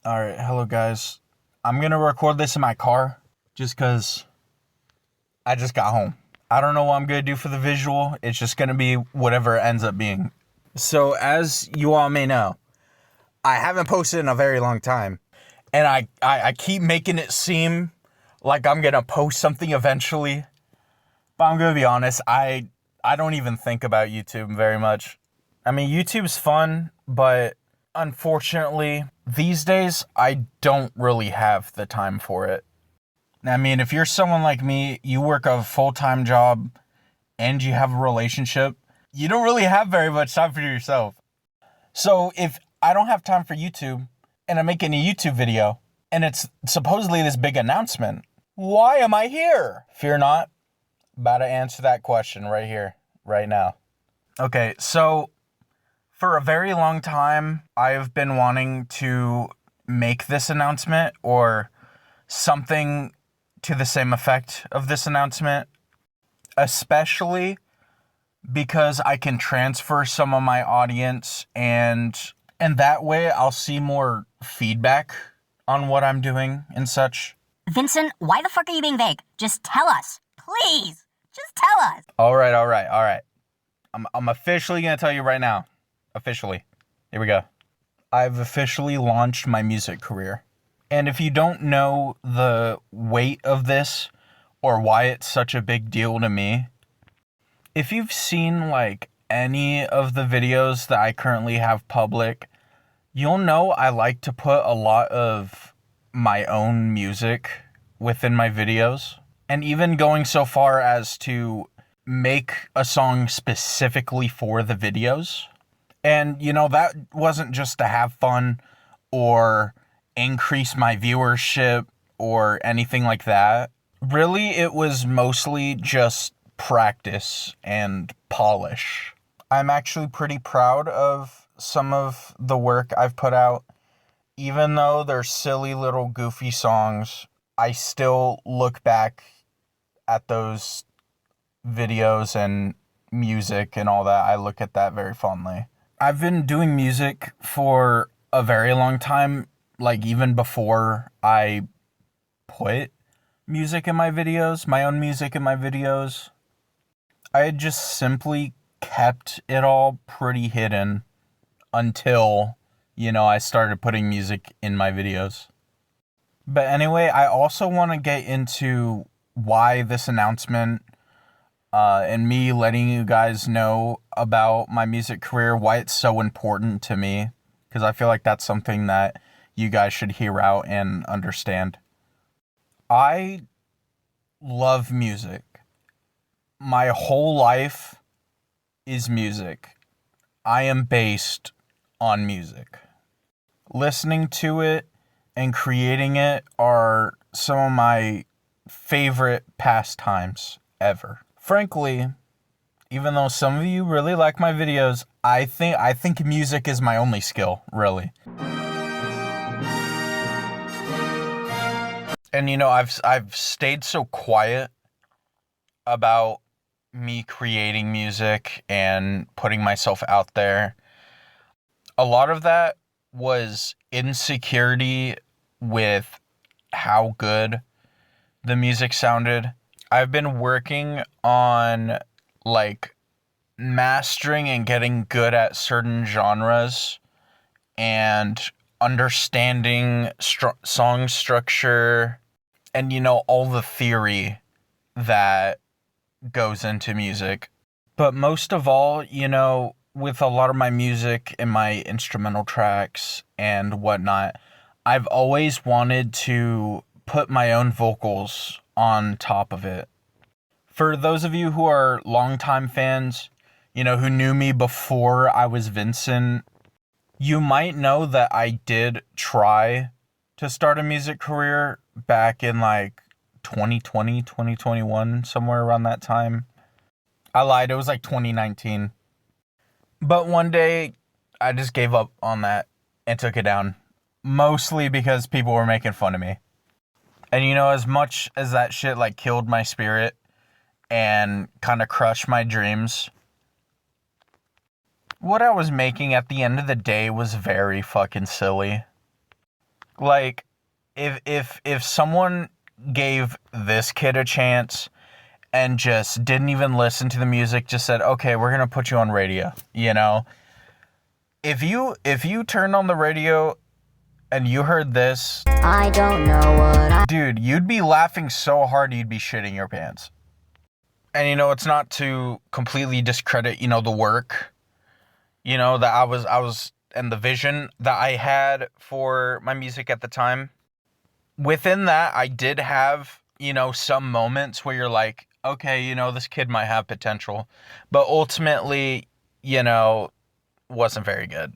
Alright, hello guys. I'm gonna record this in my car just because I just got home. I don't know what I'm gonna do for the visual. It's just gonna be whatever it ends up being. So, as you all may know, I haven't posted in a very long time. And I keep making it seem like I'm gonna post something eventually. But I'm gonna be honest, I don't even think about YouTube very much. I mean, YouTube's fun, but unfortunately, these days, I don't really have the time for it. I mean, if you're someone like me, you work a full-time job and you have a relationship, you don't really have very much time for yourself. So if I don't have time for YouTube and I'm making a YouTube video and it's supposedly this big announcement, why am I here? Fear not, about to answer that question right here, right now. Okay, so for a very long time, I've been wanting to make this announcement or something to the same effect of this announcement, especially because I can transfer some of my audience and that way I'll see more feedback on what I'm doing and such. Vincent, why the fuck are you being vague? Just tell us. Please. Just tell us. All right. I'm officially going to tell you right now. Officially. Here we go. I've officially launched my music career. And if you don't know the weight of this or why it's such a big deal to me, if you've seen like any of the videos that I currently have public, you'll know I like to put a lot of my own music within my videos. And even going so far as to make a song specifically for the videos. And, you know, that wasn't just to have fun or increase my viewership or anything like that. Really, it was mostly just practice and polish. I'm actually pretty proud of some of the work I've put out. Even though they're silly little goofy songs, I still look back at those videos and music and all that. I look at that very fondly. I've been doing music for a very long time, like even before I put music in my videos, my own music in my videos. I had just simply kept it all pretty hidden until, I started putting music in my videos. But anyway, I also want to get into why this announcement and me letting you guys know about my music career, why it's so important to me, because I feel like that's something that you guys should hear out and understand. I love music. My whole life is music. I am based on music. Listening to it and creating it are some of my favorite pastimes ever. Frankly, even though some of you really like my videos, I think music is my only skill, really. And I've stayed so quiet about me creating music and putting myself out there. A lot of that was insecurity with how good the music sounded. I've been working on like mastering and getting good at certain genres and understanding song structure and all the theory that goes into music. But most of all, with a lot of my music and my instrumental tracks and whatnot, I've always wanted to put my own vocals on top of it. For those of you who are longtime fans, who knew me before I was Vincent, you might know that I did try to start a music career back in like 2020, 2021, somewhere around that time. I lied, it was like 2019. But one day, I just gave up on that and took it down. Mostly because people were making fun of me. And as much as that shit like killed my spirit and kind of crushed my dreams, what I was making at the end of the day was very fucking silly. Like, if someone gave this kid a chance and just didn't even listen to the music, just said, okay, we're gonna put you on radio, you know? If you turned on the radio and you heard this, I don't know what I... dude, you'd be laughing so hard you'd be shitting your pants. And you know, it's not to completely discredit, you know, the work, you know, that I was and the vision that I had for my music at the time. Within that, I did have, you know, some moments where you're like, okay, you know, this kid might have potential, but ultimately, you know, wasn't very good.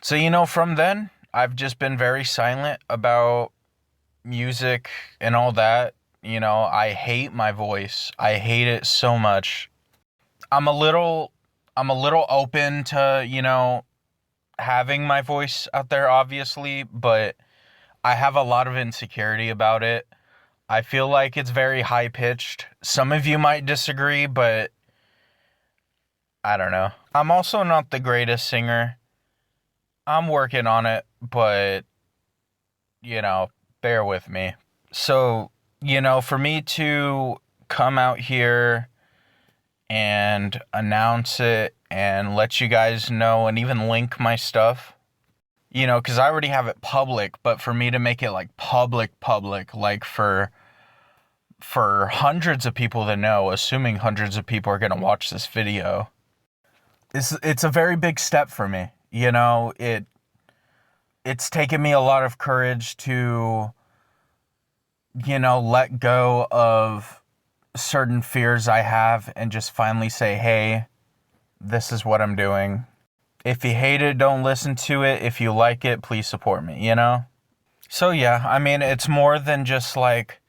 So, you know, from then, I've just been very silent about music and all that. You know, I hate my voice. I hate it so much. I'm a little open to, you know, having my voice out there, obviously, but I have a lot of insecurity about it. I feel like it's very high-pitched. Some of you might disagree, but I don't know. I'm also not the greatest singer. I'm working on it, but, you know, bear with me. So, you know, for me to come out here and announce it and let you guys know and even link my stuff, you know, because I already have it public, but for me to make it like public, like for hundreds of people to know, assuming hundreds of people are going to watch this video, it's a very big step for me. You know, it's taken me a lot of courage to, you know, let go of certain fears I have and just finally say, hey, this is what I'm doing. If you hate it, don't listen to it. If you like it, please support me, you know? So yeah, I mean, it's more than just like,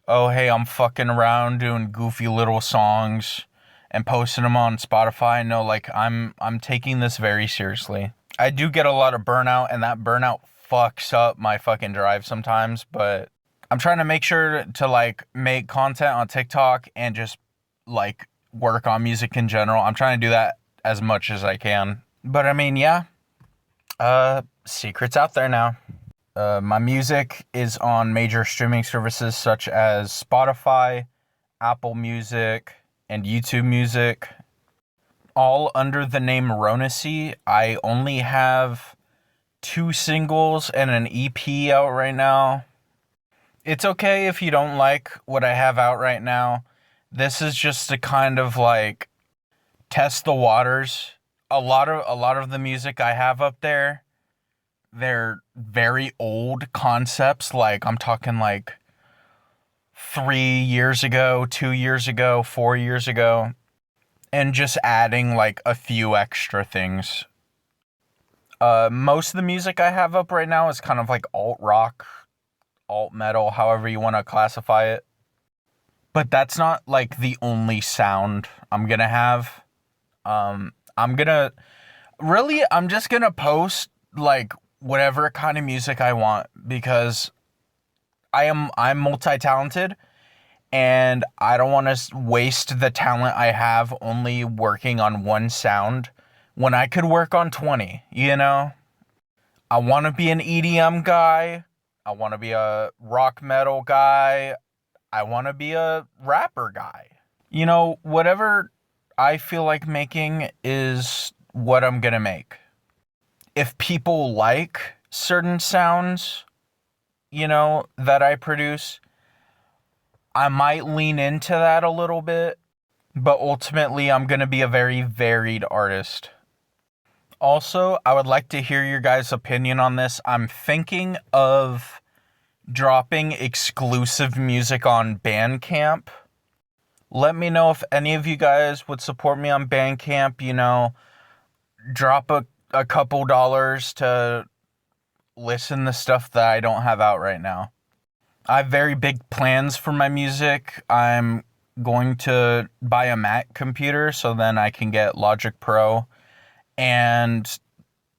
oh, hey, I'm fucking around doing goofy little songs and posting them on Spotify. No, like, I'm taking this very seriously. I do get a lot of burnout, and that burnout fucks up my fucking drive sometimes, but I'm trying to make sure to, like, make content on TikTok and just, like, work on music in general. I'm trying to do that as much as I can. But, I mean, yeah, secret's out there now. My music is on major streaming services such as Spotify, Apple Music, and YouTube Music, all under the name Ronacy. I only have 2 singles and an EP out right now. It's okay if you don't like what I have out right now. This is just to kind of like test the waters. A lot of the music I have up there, they're very old concepts. Like, I'm talking like 3 years ago, 2 years ago, 4 years ago, and just adding like a few extra things. Most of the music I have up right now is kind of like alt rock, alt metal, however you want to classify it. But that's not like the only sound I'm gonna have. I'm just gonna post like whatever kind of music I want, because I'm multi-talented, and I don't want to waste the talent I have only working on one sound when I could work on 20, you know? I want to be an EDM guy. I want to be a rock metal guy. I want to be a rapper guy. You know, whatever I feel like making is what I'm gonna make. If people like certain sounds, you know, that I produce, I might lean into that a little bit, but ultimately I'm gonna be a very varied artist. Also, I would like to hear your guys' opinion on this. I'm thinking of dropping exclusive music on Bandcamp. Let me know if any of you guys would support me on Bandcamp, you know, drop a couple dollars to listen to stuff that I don't have out right now. I have very big plans for my music. I'm going to buy a Mac computer so then I can get Logic Pro and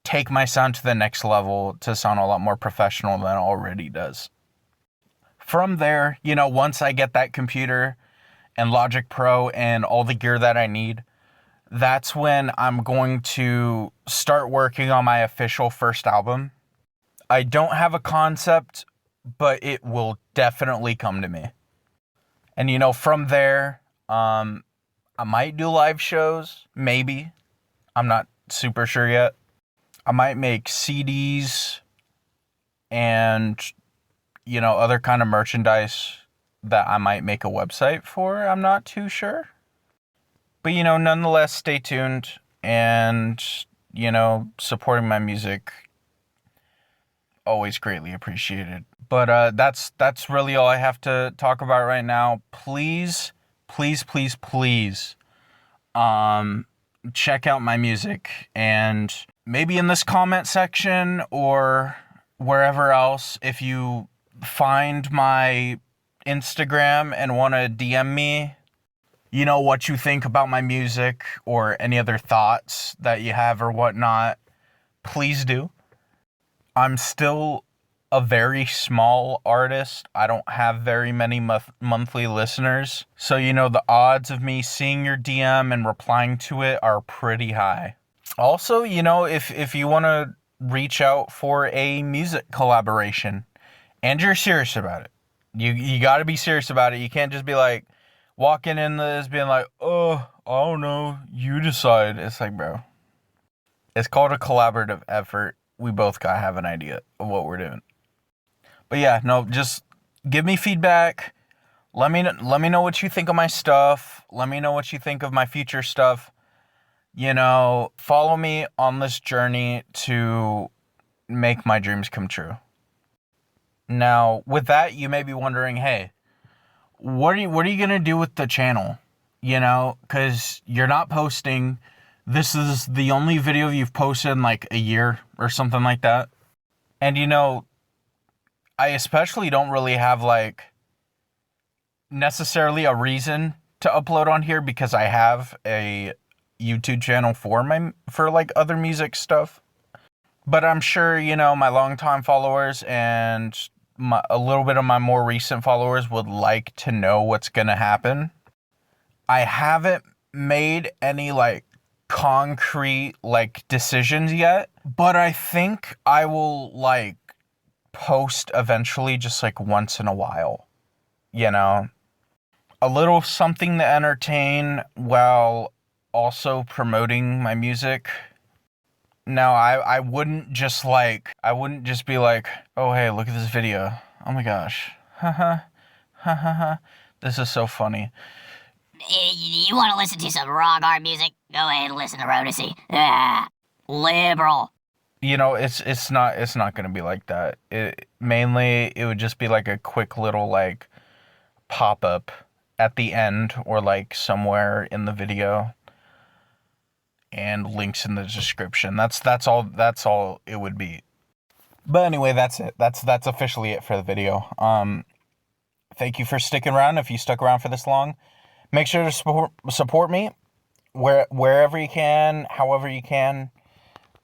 take my sound to the next level to sound a lot more professional than it already does. From there, you know, once I get that computer and Logic Pro and all the gear that I need, that's when I'm going to start working on my official first album. I don't have a concept, but it will definitely come to me. And you know, from there, I might do live shows, maybe. I'm not super sure yet. I might make CDs and, you know, other kind of merchandise that I might make a website for. I'm not too sure. But, you know, nonetheless, stay tuned and, you know, supporting my music, always greatly appreciated. But that's really all I have to talk about right now. Please, please, please, please, check out my music, and maybe in this comment section or wherever else, if you find my Instagram and want to DM me, you know, what you think about my music or any other thoughts that you have or whatnot, please do. I'm still a very small artist. I don't have very many monthly listeners. So, you know, the odds of me seeing your DM and replying to it are pretty high. Also, you know, if you want to reach out for a music collaboration and you're serious about it, you got to be serious about it. You can't just be like walking in this being like, oh, I don't know, you decide. It's like, bro, it's called a collaborative effort. We both got to have an idea of what we're doing. But yeah, no, just give me feedback. Let me know what you think of my stuff. Let me know what you think of my future stuff. You know, follow me on this journey to make my dreams come true. Now, with that, you may be wondering, hey, what are you going to do with the channel? You know, because you're not posting. This is the only video you've posted in like a year or something like that. And, you know, I especially don't really have like necessarily a reason to upload on here because I have a YouTube channel for like other music stuff. But I'm sure, you know, my longtime followers and a little bit of my more recent followers would like to know what's going to happen. I haven't made any like concrete like decisions yet, but I think I will like post eventually, just like once in a while, you know, a little something to entertain while also promoting my music. Now, I wouldn't just be like, oh, hey, look at this video. Oh my gosh. Haha. Haha. This is so funny. You want to listen to some rock art music? Go ahead and listen to Rodesy. Liberal. You know, it's not gonna be like that. It would just be like a quick little like pop-up at the end or like somewhere in the video, and links in the description. That's all it would be. But anyway, that's it. That's officially it for the video. Thank you for sticking around. If you stuck around for this long, make sure to support me wherever you can, however you can,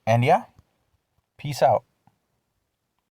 and yeah. Peace out.